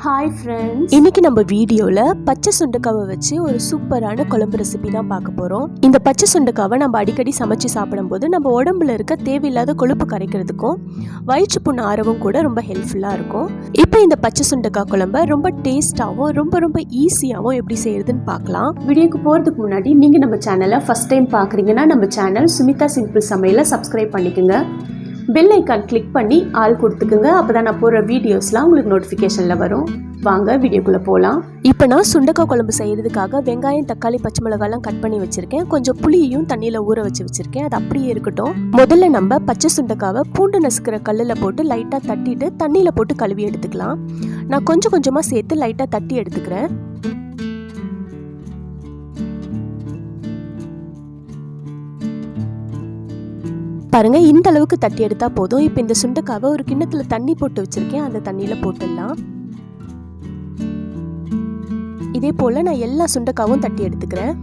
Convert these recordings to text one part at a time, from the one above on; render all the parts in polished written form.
Hi friends, இன்னைக்கு நம்ம வீடியோவில் பச்சை சுண்டைக்காவை வச்சு ஒரு சூப்பரான குழம்பு ரெசிபி தான் பார்க்க போகிறோம். இந்த பச்சை சுண்டைக்காவை நம்ம அடிக்கடி சமைச்சு சாப்பிடும்போது நம்ம உடம்புல இருக்க தேவையில்லாத கொழுப்பு கரைக்கிறதுக்கும் வயிற்று புண்ணு ஆறவும் கூட ரொம்ப ஹெல்ப்ஃபுல்லாக இருக்கும். இப்போ இந்த பச்சை சுண்டைக்காய் குழம்பை ரொம்ப டேஸ்ட்டாகவும் ரொம்ப ஈஸியாகவும் எப்படி செய்யறதுன்னு பார்க்கலாம். வீடியோக்கு போகிறதுக்கு முன்னாடி நீங்கள் நம்ம சேனலை ஃபஸ்ட் டைம் பார்க்குறீங்கன்னா நம்ம சேனல் சுமிதா சிம்பிள் சமையலை சப்ஸ்கிரைப் பண்ணிக்கோங்க. பெல் ஐக்கான் கிளிக் பண்ணி ஆல் கொடுத்துக்குங்க. அப்போ தான் நான் போடுற வீடியோஸ்லாம் உங்களுக்கு நோட்டிஃபிகேஷனில் வரும். வாங்க வீடியோக்குள்ளே போகலாம். இப்போ நான் சுண்டைக்காய் குழம்பு செய்கிறதுக்காக வெங்காயம், தக்காளி, பச்சை மிளகாலாம் கட் பண்ணி வச்சுருக்கேன். கொஞ்சம் புளியையும் தண்ணியில் ஊற வச்சுருக்கேன். அது அப்படியே இருக்கட்டும். முதல்ல நம்ம பச்சை சுண்டைக்காவை பூண்டு நசுக்கிற கல்லில் போட்டு லைட்டாக தட்டிட்டு தண்ணியில் போட்டு கழுவி எடுத்துக்கலாம். நான் கொஞ்சம் கொஞ்சமாக சேர்த்து லைட்டாக தட்டி எடுத்துக்கிறேன். பாருங்க, இந்த அளவுக்கு தட்டி எடுத்தா போதும். இப்போ இந்த சுண்டைக்காவை ஒரு கிண்ணத்துல தண்ணி போட்டு வச்சிருக்கேன். அந்த தண்ணியில போட்டுடலாம். இதே போல நான் எல்லா சுண்டைக்காவும் தட்டி எடுத்துக்கிறேன்.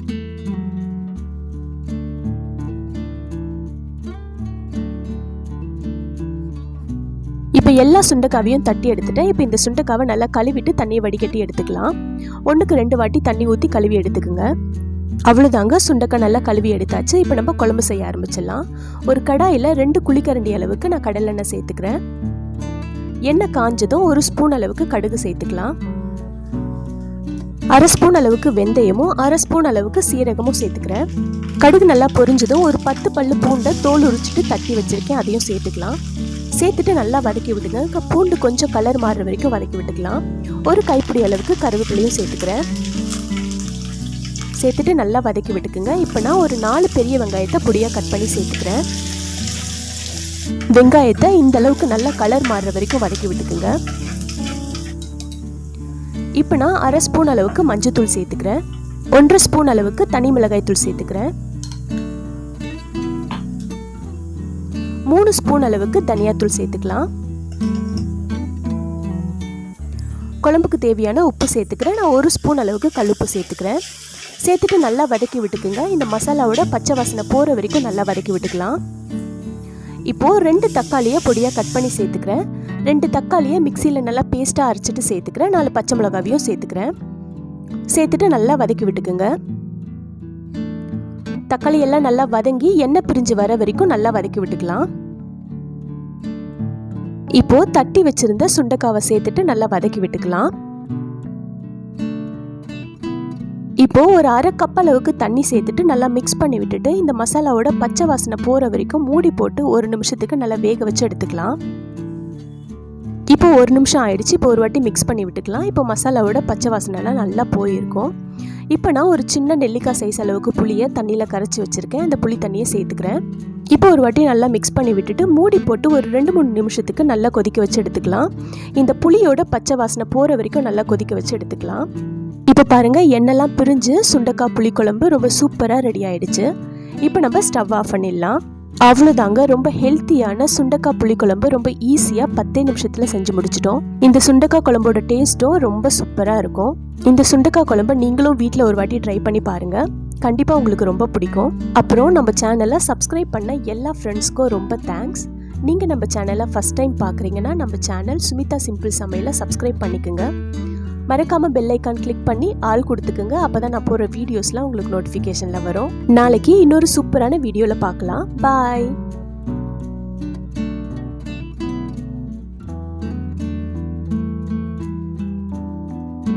இப்போ எல்லா சுண்டைக்காவையும் தட்டி எடுத்துட்டேன். இப்போ இந்த சுண்டைக்காவை நல்லா கழுவிட்டு தண்ணியை வடிகட்டி எடுத்துக்கலாம். 1க்கு 2 வாட்டி தண்ணி ஊற்றி கழுவி எடுத்துக்குங்க. அவ்வளோதாங்க, சுண்டைக்காய் நல்லா கழுவி எடுத்தாச்சு. இப்போ நம்ம குழம்பு செய்ய ஆரம்பிச்சிடலாம். ஒரு கடாயில் 2 குழிக்கரண்டி அளவுக்கு நான் கடலெண்ணெய் சேர்த்துக்கிறேன். எண்ணெய் காஞ்சதும் 1 ஸ்பூன் அளவுக்கு கடுகு சேர்த்துக்கலாம். 1/2 ஸ்பூன் அளவுக்கு வெந்தயமும் 1/2 ஸ்பூன் அளவுக்கு சீரகமும் சேர்த்துக்கிறேன். கடுகு நல்லா பொரிஞ்சதும் ஒரு 10 பல்லு பூண்டை தோல் உரிச்சிட்டு தட்டி வச்சிருக்கேன். அதையும் சேர்த்துக்கலாம். சேர்த்துட்டு நல்லா வதக்கி விடுங்க. பூண்டு கொஞ்சம் கலர் மாறுற வரைக்கும் வதக்கி விட்டுக்கலாம். ஒரு கைப்பிடி அளவுக்கு கருவேப்பிலையும் சேர்த்துக்கிறேன். சேர்த்துட்டு நல்லா வதக்கி விட்டுக்குங்க. இப்போ நான் ஒரு 4 பெரிய வெங்காயத்தை பொடியாக கட் பண்ணி சேர்த்துக்கிறேன். வெங்காயத்தை இந்த அளவுக்கு நல்லா கலர் மாறுற வரைக்கும் வதக்கி விட்டுக்குங்க. இப்போ நான் 1/2 ஸ்பூன் அளவுக்கு மஞ்சத்தூள் சேர்த்துக்கிறேன். 1/2 ஸ்பூன் அளவுக்கு தனி மிளகாய் தூள் சேர்த்துக்கிறேன். 3 ஸ்பூன் அளவுக்கு தனியாத்தூள் சேர்த்துக்கலாம். குழம்புக்கு தேவையான உப்பு சேர்த்துக்கிறேன். நான் 1 ஸ்பூன் அளவுக்கு கல்லுப்பு சேர்த்துக்கிறேன். சேர்த்துட்டு நல்லா வதக்கி விட்டுக்குங்க. இந்த மசாலாவோட பச்சை வாசனை போகிற வரைக்கும் நல்லா வதக்கி விட்டுக்கலாம். இப்போது 2 தக்காளியை பொடியாக கட் பண்ணி சேர்த்துக்கிறேன். 2 தக்காளியை மிக்சியில் நல்லா பேஸ்ட்டாக அரைச்சிட்டு சேர்த்துக்கிறேன். 4 பச்சை மிளகாவையும் சேர்த்துக்கிறேன். சேர்த்துட்டு நல்லா வதக்கி விட்டுக்குங்க. தக்காளி எல்லாம் நல்லா வதங்கி எண்ணெய் பிரிஞ்சு வர வரைக்கும் நல்லா வதக்கி விட்டுக்கலாம். இப்போது தட்டி வச்சிருந்த சுண்டைக்காவை சேர்த்துட்டு நல்லா வதக்கி விட்டுக்கலாம். இப்போ ஒரு 1/2 கப் அளவுக்கு தண்ணி சேர்த்துட்டு நல்லா மிக்ஸ் பண்ணி விட்டுட்டு இந்த மசாலாவோட பச்சை வாசனை போகிற வரைக்கும் மூடி போட்டு 1 நிமிஷத்துக்கு நல்லா வேக வச்சு எடுத்துக்கலாம். இப்போ 1 நிமிஷம் ஆயிடுச்சு. இப்போ ஒரு வாட்டி மிக்ஸ் பண்ணி விட்டுக்கலாம். இப்போ மசாலாவோட பச்சை வாசனைலாம் நல்லா போயிருக்கும். இப்போ நான் ஒரு சின்ன நெல்லிக்காய் சைஸ் அளவுக்கு புளியை தண்ணியில் கரைச்சி வச்சுருக்கேன். அந்த புளி தண்ணியை சேர்த்துக்கிறேன். இப்போ ஒரு வாட்டி நல்லா மிக்ஸ் பண்ணி விட்டுட்டு மூடி போட்டு ஒரு 2-3 நிமிஷத்துக்கு நல்லா கொதிக்க வச்சு எடுத்துக்கலாம். இந்த புளியோட பச்சை வாசனை போகிற வரைக்கும் நல்லா கொதிக்க வச்சு எடுத்துக்கலாம். இப்போ பாருங்கள், எண்ணெய்லாம் பிரிஞ்சு சுண்டைக்காய் புளிக்குழம்பு ரொம்ப சூப்பராக ரெடி ஆகிடுச்சு. இப்போ நம்ம ஸ்டவ் ஆஃப் பண்ணிடலாம். அவ்வளோதாங்க, ரொம்ப ஹெல்த்தியான சுண்டைக்காய் புளிக்குழம்பு ரொம்ப ஈஸியாக 10 நிமிஷத்தில் செஞ்சு முடிச்சிட்டோம். இந்த சுண்டைக்காய் குழம்போட டேஸ்ட்டும் ரொம்ப சூப்பராக இருக்கும். இந்த சுண்டைக்காய் குழம்பை நீங்களும் வீட்டில் ஒரு வாட்டி ட்ரை பண்ணி பாருங்கள். கண்டிப்பாக உங்களுக்கு ரொம்ப பிடிக்கும். அப்புறம் நம்ம சேனலை சப்ஸ்கிரைப் பண்ண எல்லா ஃப்ரெண்ட்ஸ்க்கும் ரொம்ப தேங்க்ஸ். நீங்கள் நம்ம சேனலை ஃபஸ்ட் டைம் பார்க்குறீங்கன்னா நம்ம சேனல் சுமிதா சிம்பிள் சமையலை சப்ஸ்கிரைப் பண்ணிக்கோங்க. மறக்காம பெல் ஐக்கான் கிளிக் பண்ணி ஆல் கொடுத்துக்குங்க. அப்பதான் நான் போடுற வீடியோஸ்லாம் உங்களுக்கு நோட்டிஃபிகேஷன்ல வரும். நாளைக்கு இன்னொரு சூப்பரான வீடியோல பார்க்கலாம். பாய்.